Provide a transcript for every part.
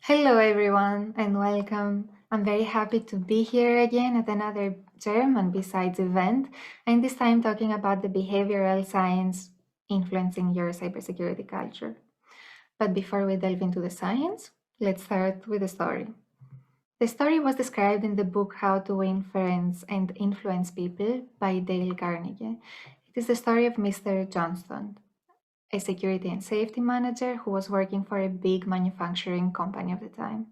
Hello, everyone, and welcome. I'm very happy to be here again at another German Besides event, and this time talking about the behavioral science influencing your cybersecurity culture. But before we delve into the science, let's start with the story. The story was described in the book How to Win Friends and Influence People by Dale Carnegie. It is the story of Mr. Johnston, a security and safety manager who was working for a big manufacturing company of the time.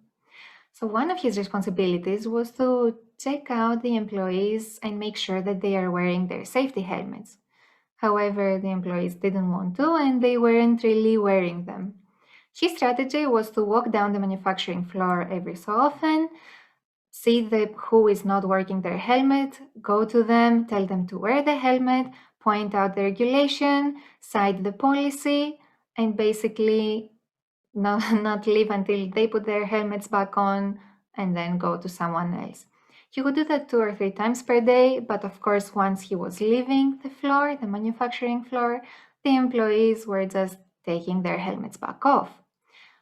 So one of his responsibilities was to check out the employees and make sure that they are wearing their safety helmets. However, the employees didn't want to and they weren't really wearing them. His strategy was to walk down the manufacturing floor every so often, see who is not wearing their helmet, go to them, tell them to wear the helmet, point out the regulation, cite the policy, and basically not leave until they put their helmets back on and then go to someone else. He would do that 2 or 3 times per day, but of course, once he was leaving the floor, the manufacturing floor, the employees were just taking their helmets back off.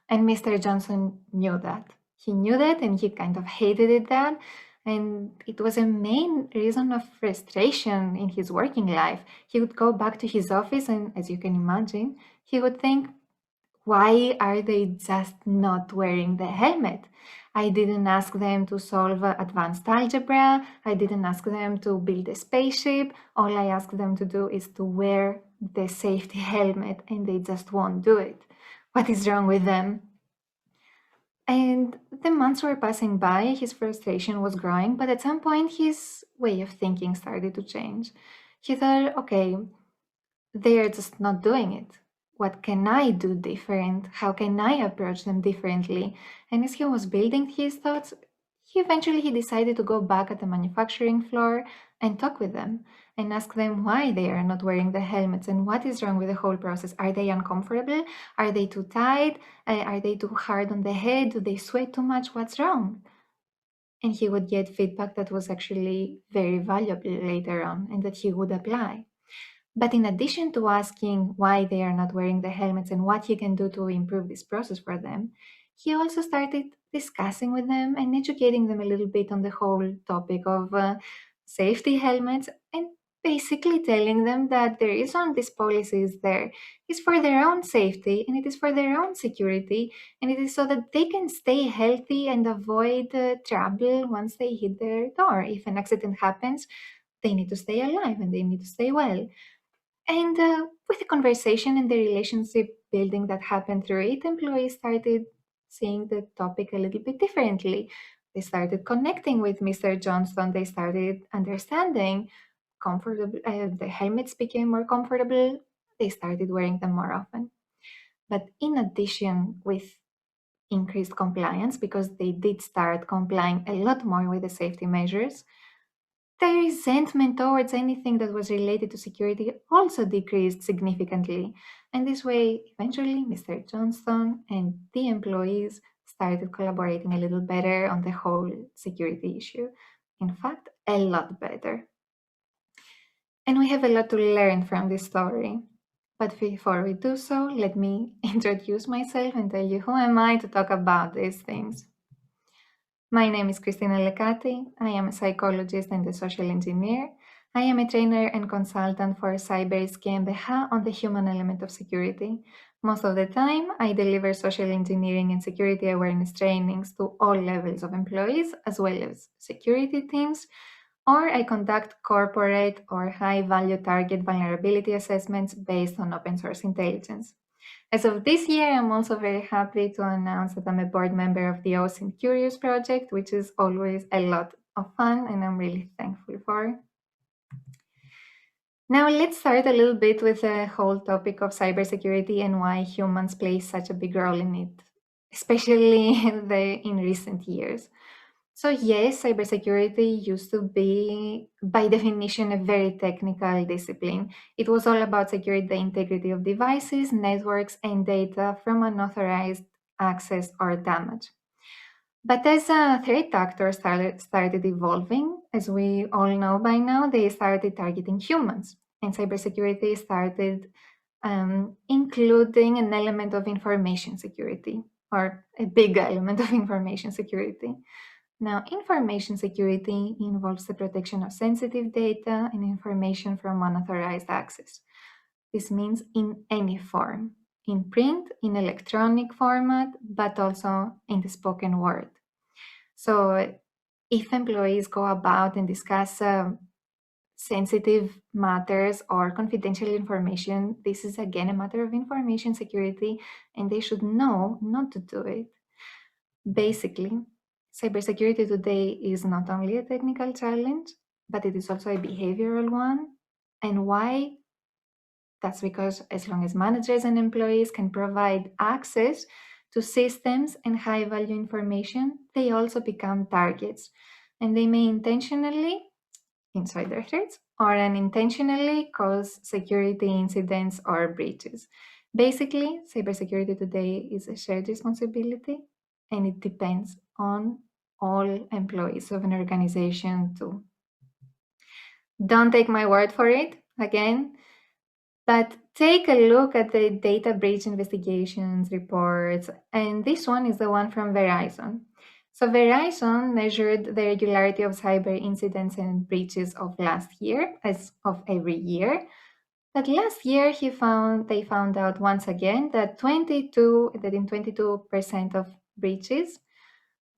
And Mr. Johnson knew that. He knew that and he kind of hated it that. And it was a main reason of frustration in his working life. He would go back to his office and, as you can imagine, he would think, why are they just not wearing the helmet? I didn't ask them to solve advanced algebra. I didn't ask them to build a spaceship. All I asked them to do is to wear the safety helmet, and they just won't do it. What is wrong with them? And the months were passing by, his frustration was growing, but at some point his way of thinking started to change. He thought, okay, they're just not doing it. What can I do different? How can I approach them differently? And as he was building his thoughts, he decided to go back at the manufacturing floor and talk with them and ask them why they are not wearing the helmets and what is wrong with the whole process. Are they uncomfortable? Are they too tight? Are they too hard on the head? Do they sweat too much? What's wrong? And he would get feedback that was actually very valuable later on and that he would apply. But in addition to asking why they are not wearing the helmets and what he can do to improve this process for them, he also started discussing with them and educating them a little bit on the whole topic of safety helmets and basically telling them that the reason this policy is there is for their own safety and it is for their own security and it is so that they can stay healthy and avoid trouble once they hit their door. If an accident happens, they need to stay alive and they need to stay well. And with the conversation and the relationship building that happened through it, employees started seeing the topic a little bit differently. They started connecting with Mr. Johnston. They started understanding comfortable. The helmets became more comfortable. They started wearing them more often. But in addition, with increased compliance, because they did start complying a lot more with the safety measures, their resentment towards anything that was related to security also decreased significantly, and this way, eventually, Mr. Johnston and the employees started collaborating a little better on the whole security issue. In fact, a lot better. And we have a lot to learn from this story. But before we do so, let me introduce myself and tell you who am I to talk about these things. My name is Christina Lekati. I am a psychologist and a social engineer. I am a trainer and consultant for Cybersecurity GmbH on the human element of security. Most of the time, I deliver social engineering and security awareness trainings to all levels of employees, as well as security teams, or I conduct corporate or high-value target vulnerability assessments based on open source intelligence. As of this year, I'm also very happy to announce that I'm a board member of the Awesome Curious project, which is always a lot of fun and I'm really thankful for. Now, let's start a little bit with the whole topic of cybersecurity and why humans play such a big role in it, especially in recent years. So yes, cybersecurity used to be, by definition, a very technical discipline. It was all about securing the integrity of devices, networks, and data from unauthorized access or damage. But as threat actors started evolving, as we all know by now, they started targeting humans. And cybersecurity started including an element of information security. or a big element of information security. Now, information security involves the protection of sensitive data and information from unauthorized access. This means in any form, in print, in electronic format, but also in the spoken word. So if employees go about and discuss sensitive matters or confidential information, this is again a matter of information security, and they should know not to do it. Basically, cybersecurity today is not only a technical challenge, but it is also a behavioral one. And why? That's because as long as managers and employees can provide access to systems and high value information, they also become targets. And they may intentionally, insider threats, or unintentionally cause security incidents or breaches. Basically, cybersecurity today is a shared responsibility, and it depends on all employees of an organization too. Don't take my word for it, again, but take a look at the data breach investigations reports, and this one is the one from Verizon. So Verizon measured the regularity of cyber incidents and breaches of last year, as of every year. But last year they found out once again that in 22% of breaches,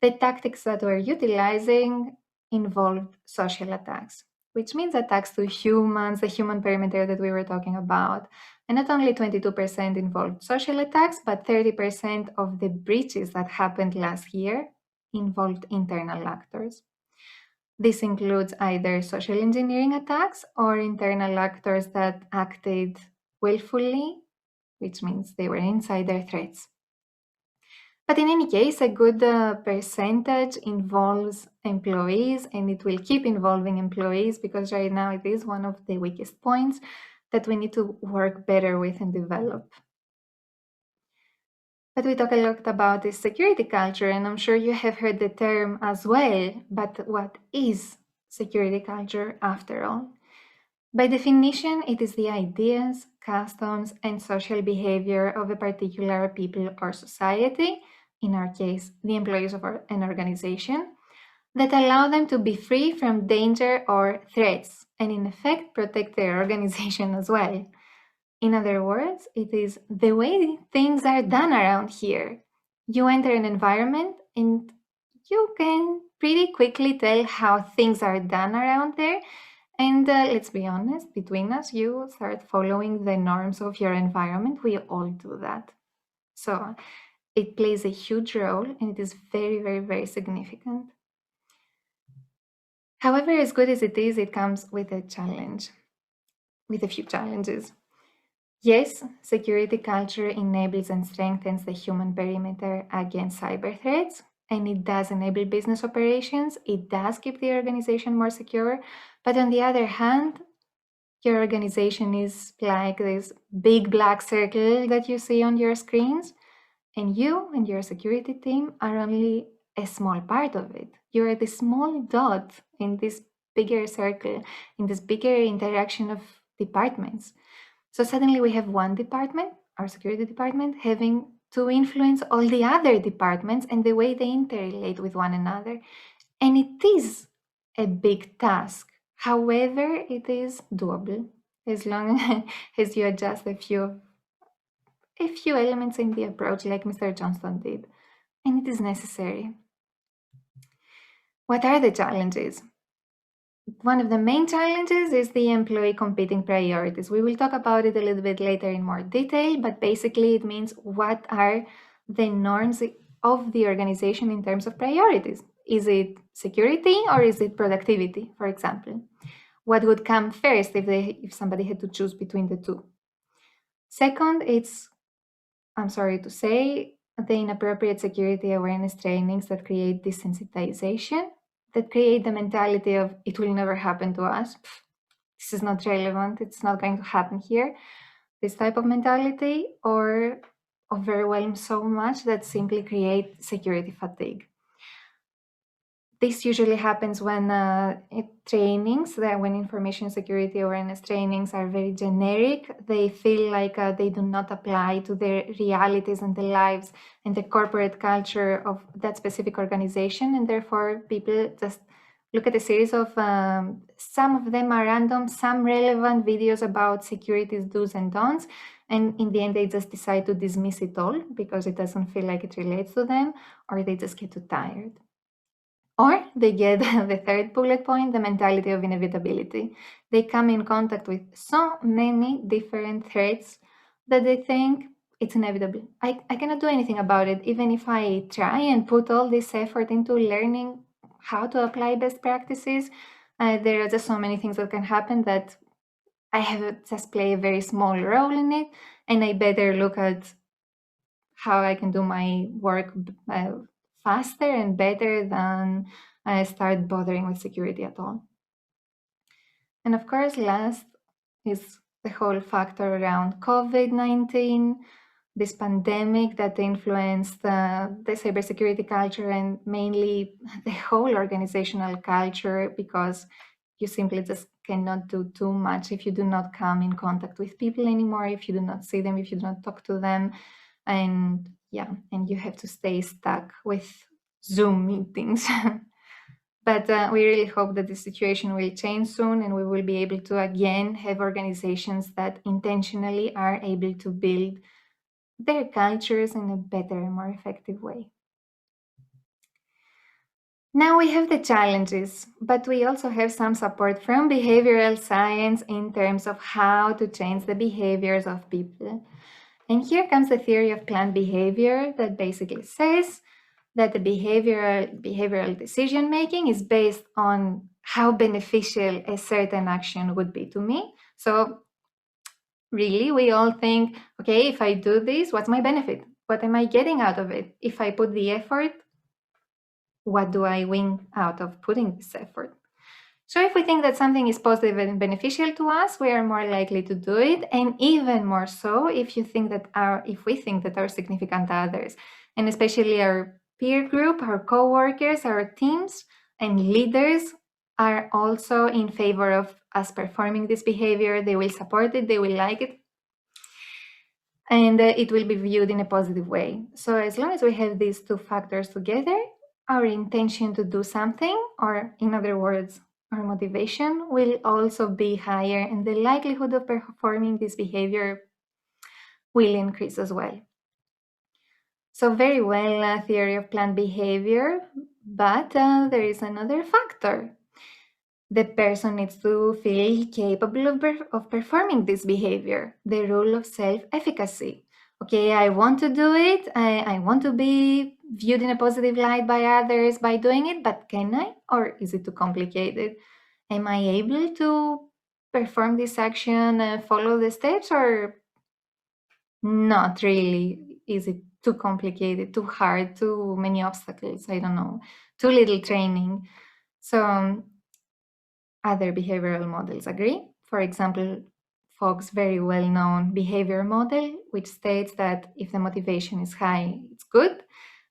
the tactics that were utilizing involved social attacks, which means attacks to humans, the human perimeter that we were talking about. And not only 22% involved social attacks, but 30% of the breaches that happened last year involved internal actors. This includes either social engineering attacks or internal actors that acted willfully, which means they were insider threats. But in any case, a good percentage involves employees, and it will keep involving employees because right now it is one of the weakest points that we need to work better with and develop. But we talk a lot about this security culture, and I'm sure you have heard the term as well. But what is security culture after all? By definition, it is the ideas, customs, and social behavior of a particular people or society, in our case, the employees of an organization, that allow them to be free from danger or threats, and in effect protect their organization as well. In other words, it is the way things are done around here. You enter an environment and you can pretty quickly tell how things are done around there. And let's be honest, between us, you start following the norms of your environment. We all do that. So it plays a huge role, and it is very, very, very significant. However, as good as it is, it comes with a challenge, with a few challenges. Yes, security culture enables and strengthens the human perimeter against cyber threats, and it does enable business operations. It does keep the organization more secure. But on the other hand, your organization is like this big black circle that you see on your screens, and you and your security team are only a small part of it. You're the small dot in this bigger circle, in this bigger interaction of departments. So suddenly we have one department, our security department, having to influence all the other departments and the way they interrelate with one another. And it is a big task. However, it is doable as long as you adjust a few elements in the approach like Mr. Johnston did. And it is necessary. What are the challenges? One of the main challenges is the employee competing priorities. We will talk about it a little bit later in more detail, but basically it means what are the norms of the organization in terms of priorities. Is it security or is it productivity, for example? What would come first if somebody had to choose between the two? Second, I'm sorry to say, the inappropriate security awareness trainings that create desensitization, that create the mentality of it will never happen to us. This is not relevant. It's not going to happen here. This type of mentality, or overwhelm so much that simply create security fatigue. This usually happens when trainings, when information security awareness trainings are very generic. They feel like they do not apply to the realities and the lives and the corporate culture of that specific organization. And therefore, people just look at a series of, some of them are random, some relevant videos about security's do's and don'ts. And in the end, they just decide to dismiss it all because it doesn't feel like it relates to them, or they just get too tired. Or they get the third bullet point, the mentality of inevitability. They come in contact with so many different threats that they think it's inevitable. I cannot do anything about it, even if I try and put all this effort into learning how to apply best practices. There are just so many things that can happen that I have to just play a very small role in it, and I better look at how I can do my work faster and better than I start bothering with security at all. And of course, last is the whole factor around COVID-19, this pandemic that influenced the cybersecurity culture and mainly the whole organizational culture, because you simply just cannot do too much if you do not come in contact with people anymore, if you do not see them, if you do not talk to them. And yeah, and you have to stay stuck with Zoom meetings. But we really hope that the situation will change soon and we will be able to again have organizations that intentionally are able to build their cultures in a better and more effective way. Now we have the challenges, but we also have some support from behavioral science in terms of how to change the behaviors of people. And here comes the theory of planned behavior that basically says that the behavioral decision making is based on how beneficial a certain action would be to me. So really, we all think, okay, if I do this, what's my benefit? What am I getting out of it? If I put the effort, what do I win out of putting this effort? So if we think that something is positive and beneficial to us, we are more likely to do it, and even more so if we think that our significant others, and especially our peer group, our co-workers, our teams and leaders are also in favor of us performing this behavior, they will support it, they will like it, and it will be viewed in a positive way. So as long as we have these two factors together, our intention to do something, or in other words, our motivation, will also be higher, and the likelihood of performing this behavior will increase as well. So very well, theory of planned behavior, but there is another factor. The person needs to feel capable of performing this behavior, the rule of self-efficacy. Okay, I want to do it, I want to be viewed in a positive light by others by doing it, but can I? Or is it too complicated? Am I able to perform this action and follow the steps, or not really? Is it too complicated, too hard, too many obstacles? I don't know, too little training. So other behavioral models agree. For example, Fogg's very well-known behavior model, which states that if the motivation is high, it's good,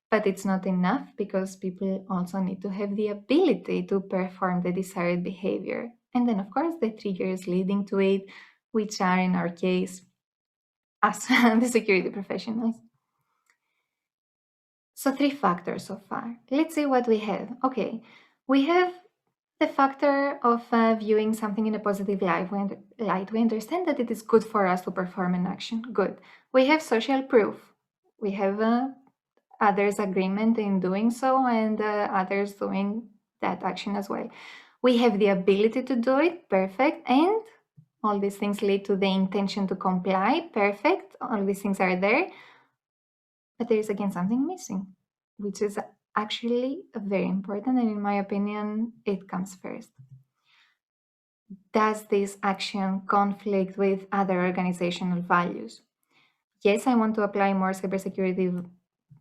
but it's not enough because people also need to have the ability to perform the desired behavior. And then, of course, the triggers leading to it, which are in our case, us, the security professionals. So 3 factors so far. Let's see what we have. Okay, we have the factor of viewing something in a positive light. We understand that it is good for us to perform an action. Good. We have social proof. We have others' agreement in doing so, and others doing that action as well. We have the ability to do it. Perfect. And all these things lead to the intention to comply. Perfect. All these things are there. But there is again something missing, which is actually very important, and in my opinion, it comes first. Does this action conflict with other organizational values? Yes, I want to apply more cybersecurity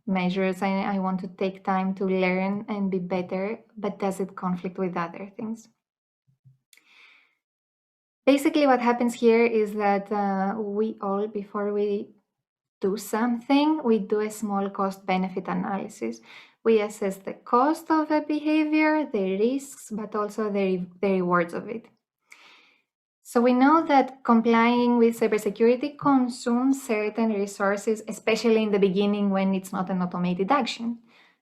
measures, and I want to take time to learn and be better, but does it conflict with other things? Basically, what happens here is that we all, before we do something, we do a small cost-benefit analysis. We assess the cost of a behavior, the risks, but also the rewards of it. So we know that complying with cybersecurity consumes certain resources, especially in the beginning when it's not an automated action.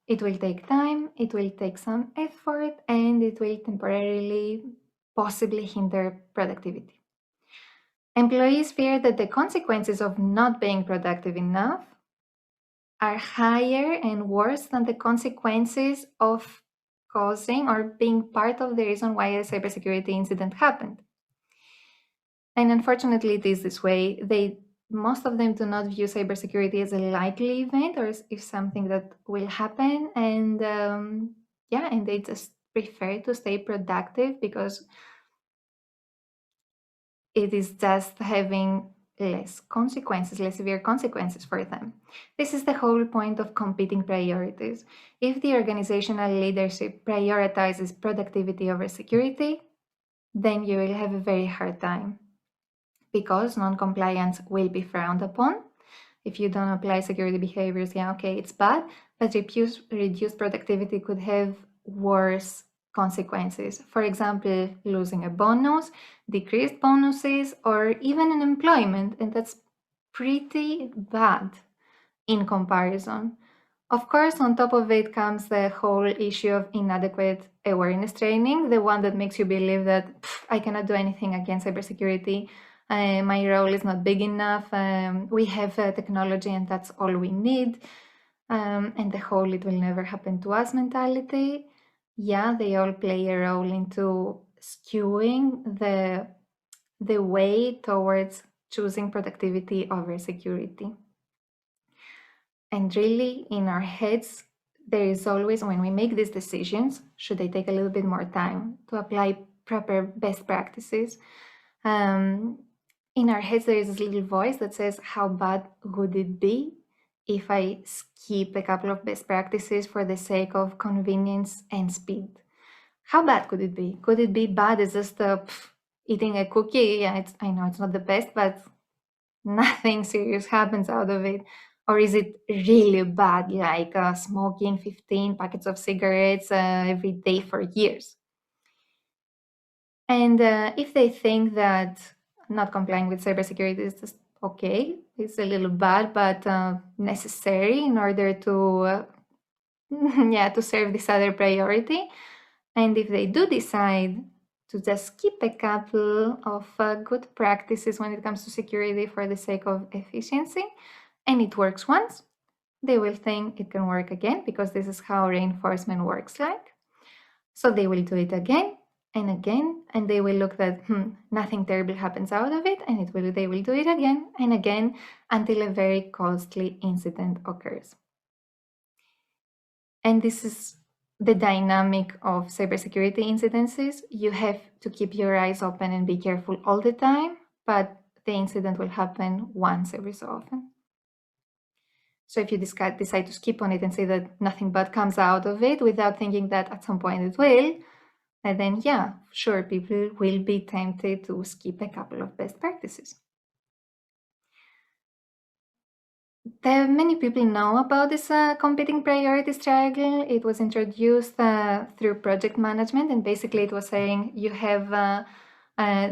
It will take time, it will take some effort, and it will temporarily possibly hinder productivity. Employees fear that the consequences of not being productive enough are higher and worse than the consequences of causing or being part of the reason why a cybersecurity incident happened. And unfortunately, it is this way. Most of them do not view cybersecurity as a likely event or as if something that will happen, and and they just prefer to stay productive because it is just having less consequences, less severe consequences for them. This is the whole point of competing priorities. If the organizational leadership prioritizes productivity over security, then you will have a very hard time because non-compliance will be frowned upon. If you don't apply security behaviors, yeah, okay, it's bad, but reduced productivity could have worse consequences. For example, losing a bonus, decreased bonuses, or even unemployment, and that's pretty bad in comparison. Of course, on top of it comes the whole issue of inadequate awareness training, the one that makes you believe that I cannot do anything against cybersecurity. My role is not big enough. We have technology and that's all we need. And the whole it will never happen to us mentality. Yeah, they all play a role into skewing the way towards choosing productivity over security. And really, in our heads, there is always, when we make these decisions, should they take a little bit more time to apply proper best practices? In our heads, there is this little voice that says, how bad would it be if I skip a couple of best practices for the sake of convenience and speed? How bad could it be? Could it be bad as just eating a cookie? Yeah, I know it's not the best, but nothing serious happens out of it. Or is it really bad, like smoking 15 packets of cigarettes every day for years? And if they think that not complying with cybersecurity is just okay, it's a little bad, but necessary in order to, to serve this other priority. And if they do decide to just skip a couple of good practices when it comes to security for the sake of efficiency, and it works once, they will think it can work again because this is how reinforcement works like. So they will do it again and again, and they will look that nothing terrible happens out of it, and they will do it again and again until a very costly incident occurs. And this is the dynamic of cybersecurity incidences. You have to keep your eyes open and be careful all the time, but the incident will happen once every so often. So if you decide to skip on it and say that nothing bad comes out of it without thinking that at some point it will, and then yeah, sure, people will be tempted to skip a couple of best practices. Many people know about this competing priorities triangle. It was introduced through project management, and basically it was saying you have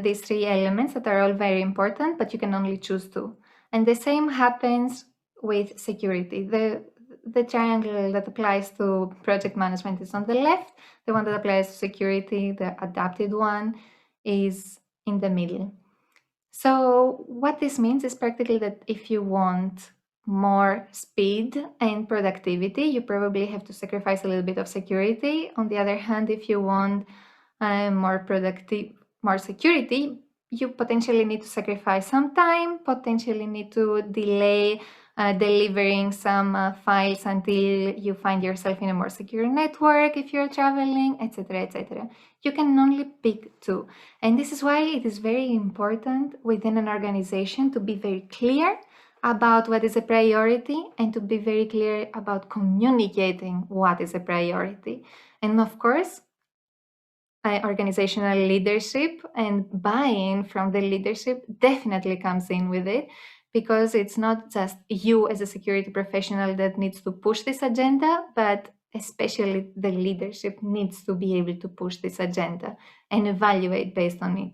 these three elements that are all very important, but you can only choose two. And the same happens with security. The triangle that applies to project management is on the left. The one that applies to security, the adapted one, is in the middle. So what this means is practically that if you want more speed and productivity, you probably have to sacrifice a little bit of security. On the other hand, if you want more security, you potentially need to sacrifice some time, potentially need to delay delivering some files until you find yourself in a more secure network if you're traveling, etc., etc. You can only pick two. And this is why it is very important within an organization to be very clear about what is a priority and to be very clear about communicating what is a priority. And of course, organizational leadership and buy-in from the leadership definitely comes in with it, because it's not just you as a security professional that needs to push this agenda, but especially the leadership, needs to be able to push this agenda and evaluate based on it.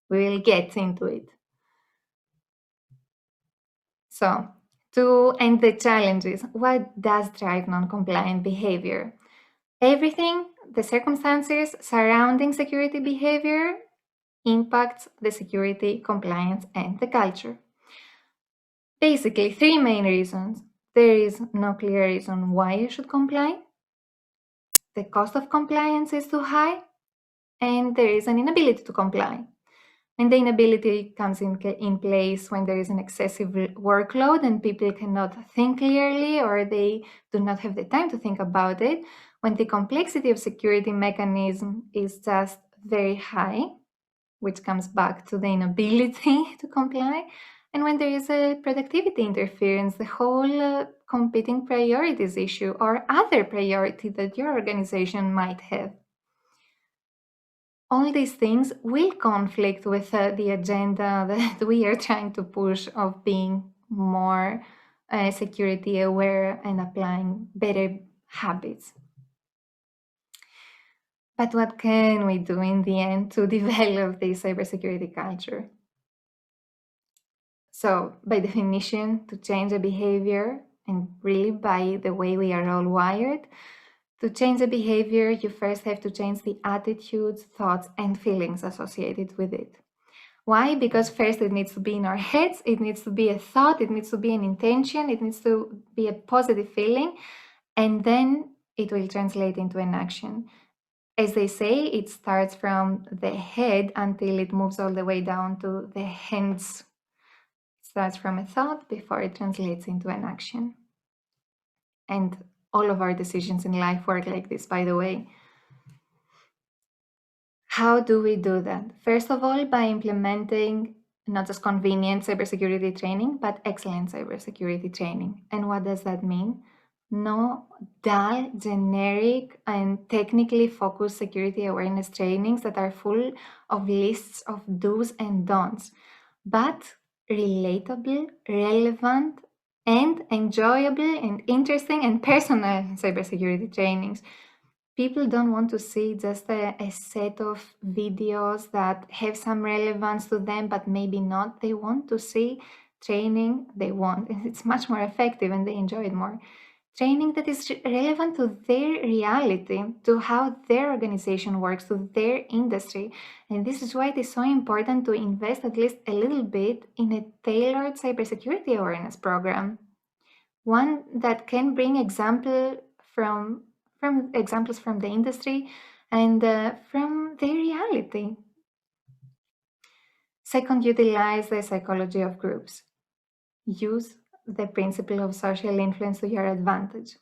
We will get into it. So, to end the challenges, what does drive non-compliant behavior? Everything, the circumstances surrounding security behavior impacts the security, compliance, and the culture. Basically, three main reasons. There is no clear reason why you should comply. The cost of compliance is too high, and there is an inability to comply. And the inability comes in place when there is an excessive workload and people cannot think clearly or they do not have the time to think about it. When the complexity of security mechanism is just very high, which comes back to the inability to comply. And when there is a productivity interference, the whole competing priorities issue or other priority that your organization might have. All these things will conflict with the agenda that we are trying to push of being more security aware and applying better habits. But what can we do in the end to develop this cybersecurity culture? So, by definition, to change a behavior, and really by the way we are all wired, to change the behavior, you first have to change the attitudes, thoughts, and feelings associated with it. Why? Because first it needs to be in our heads, it needs to be a thought, it needs to be an intention, it needs to be a positive feeling, and then it will translate into an action. As they say, it starts from the head until it moves all the way down to the hands. It starts from a thought before it translates into an action. And all of our decisions in life work like this, by the way. How do we do that? First of all, by implementing not just convenient cybersecurity training, but excellent cybersecurity training. And what does that mean? No dull, generic, and technically focused security awareness trainings that are full of lists of do's and don'ts, but relatable, relevant, and enjoyable and interesting and personal cybersecurity trainings. People don't want to see just a set of videos that have some relevance to them, but maybe not. They want to see training they want, and it's much more effective and they enjoy it more. Training that is relevant to their reality, to how their organization works, to their industry. And this is why it is so important to invest at least a little bit in a tailored cybersecurity awareness program. One that can bring examples from the industry and from their reality. Second, utilize the psychology of groups. Use the principle of social influence to your advantage.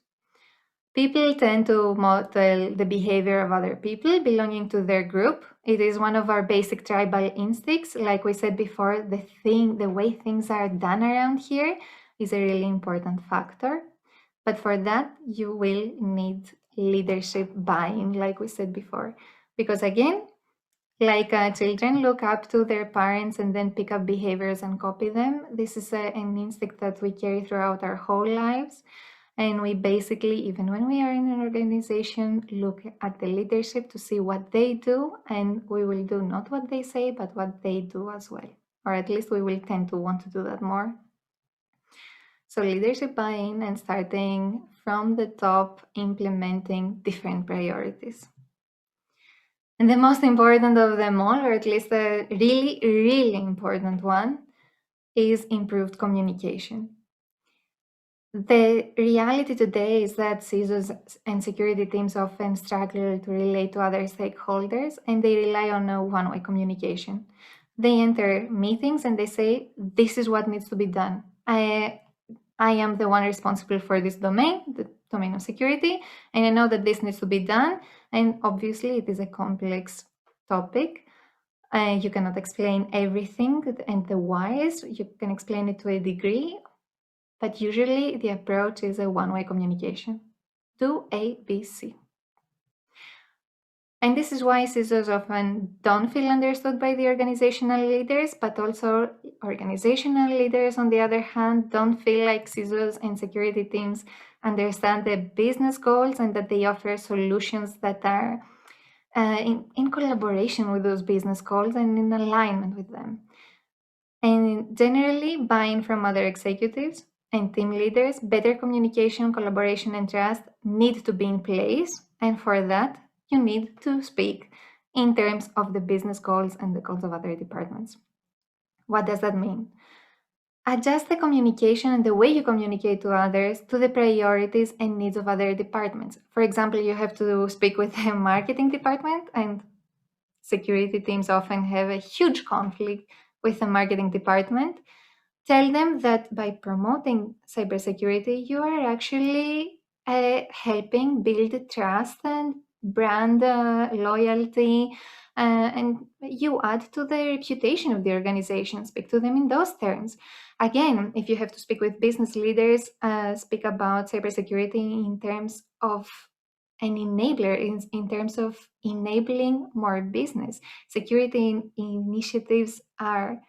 People tend to model the behavior of other people belonging to their group. It is one of our basic tribal instincts. Like we said before, the way things are done around here is a really important factor. But for that, you will need leadership buy-in, like we said before. Because again, like children look up to their parents and then pick up behaviors and copy them. This is an instinct that we carry throughout our whole lives. And we basically, even when we are in an organization, look at the leadership to see what they do, and we will do not what they say, but what they do as well. Or at least we will tend to want to do that more. So leadership buy-in and starting from the top, implementing different priorities. And the most important of them all, or at least the really, really important one, is improved communication. The reality today is that CISOs and security teams often struggle to relate to other stakeholders, and they rely on a one-way communication. They enter meetings and they say, this is what needs to be done. I am the one responsible for this domain, the domain of security, and I know that this needs to be done. And obviously, it is a complex topic. You cannot explain everything and the whys. You can explain it to a degree, but usually the approach is a one-way communication. Do A, B, C. And this is why CISOs often don't feel understood by the organizational leaders, but also organizational leaders, on the other hand, don't feel like CISOs and security teams understand the business goals and that they offer solutions that are in collaboration with those business goals and in alignment with them. And generally, buying from other executives and team leaders, better communication, collaboration, and trust need to be in place. And for that, you need to speak in terms of the business goals and the goals of other departments. What does that mean? Adjust the communication and the way you communicate to others to the priorities and needs of other departments. For example, you have to speak with the marketing department, and security teams often have a huge conflict with the marketing department. Tell them that by promoting cybersecurity, you are actually helping build trust and brand loyalty, and you add to the reputation of the organization. Speak to them in those terms. Again, if you have to speak with business leaders, speak about cybersecurity in terms of an enabler, in terms of enabling more business. Security initiatives are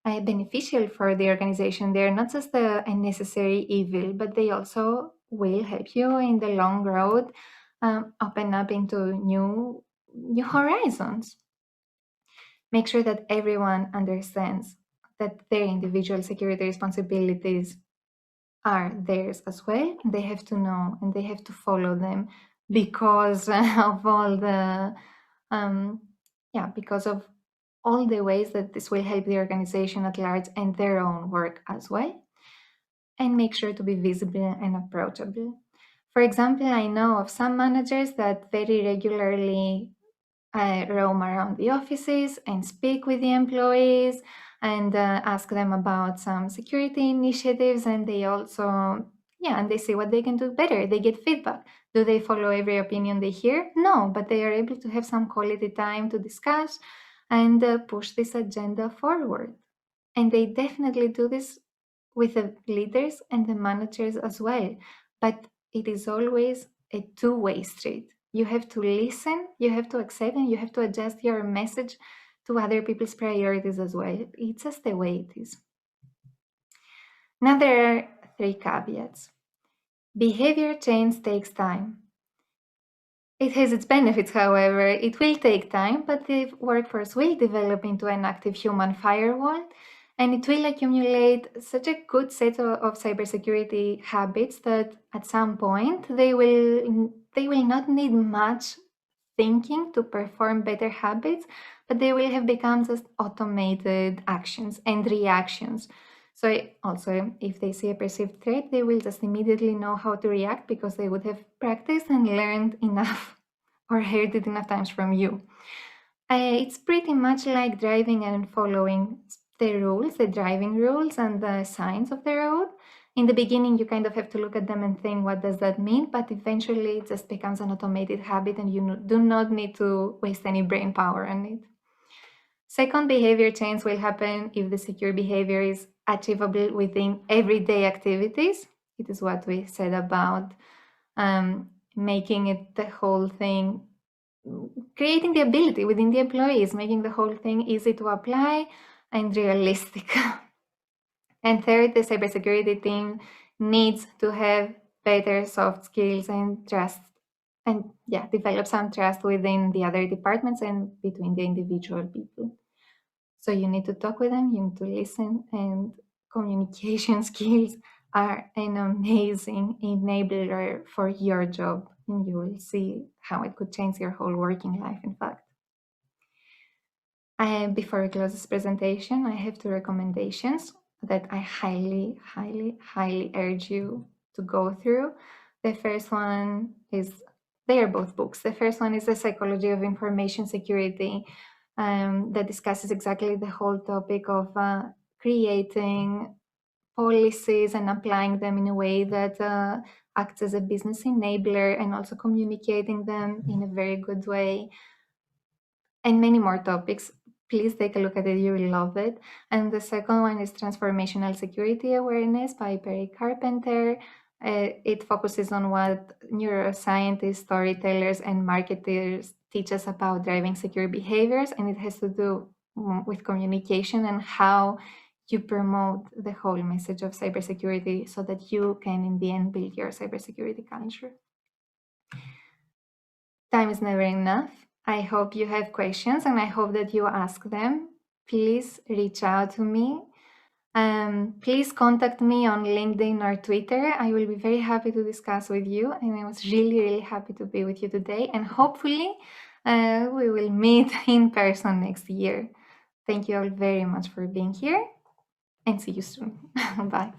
beneficial for the organization. They're not just a necessary evil, but they also will help you in the long road, open up into new horizons. Make sure that everyone understands that their individual security responsibilities are theirs as well. They have to know and they have to follow them because of all the because of all the ways that this will help the organization at large and their own work as well. And make sure to be visible and approachable. For example, I know of some managers that very regularly roam around the offices and speak with the employees and ask them about some security initiatives, and they also and they see what they can do better. They get feedback. Do they follow every opinion they hear? No, but they are able to have some quality time to discuss and push this agenda forward. And they definitely do this with the leaders and the managers as well. But it is always a two-way street. You have to listen, you have to accept, and you have to adjust your message to other people's priorities as well. It's just the way it is. Now, there are three caveats. Behavior change takes time. It has its benefits, however. It will take time, but the workforce will develop into an active human firewall, and it will accumulate such a good set of cybersecurity habits that at some point they will not need much thinking to perform better habits, but they will have become just automated actions and reactions. So also, if they see a perceived threat, they will just immediately know how to react because they would have practiced and learned enough or heard it enough times from you. It's pretty much like driving and following the rules, the driving rules and the signs of the road. In the beginning, you kind of have to look at them and think, what does that mean? But eventually, it just becomes an automated habit and you do not need to waste any brain power on it. Second, behavior change will happen if the secure behavior is achievable within everyday activities. It is what we said about making it the whole thing, creating the ability within the employees, making the whole thing easy to apply and realistic. And third, the cybersecurity team needs to have better soft skills and trust, and develop some trust within the other departments and between the individual people. So you need to talk with them, you need to listen, and communication skills are an amazing enabler for your job, and you will see how it could change your whole working life, in fact. Before I close this presentation, I have two recommendations that I highly, highly, highly urge you to go through. The first one is, they are both books. The first one is The Psychology of Information Security, that discusses exactly the whole topic of creating policies and applying them in a way that acts as a business enabler and also communicating them in a very good way, and many more topics. Please take a look at it, you will love it. And the second one is Transformational Security Awareness by Perry Carpenter. It focuses on what neuroscientists, storytellers, and marketers teaches about driving secure behaviors, and it has to do with communication and how you promote the whole message of cybersecurity so that you can, in the end, build your cybersecurity culture. Time is never enough. I hope you have questions and I hope that you ask them. Please reach out to me. Please contact me on LinkedIn or Twitter. I will be very happy to discuss with you. And I was really, really happy to be with you today. And hopefully, we will meet in person next year. Thank you all very much for being here and see you soon. Bye.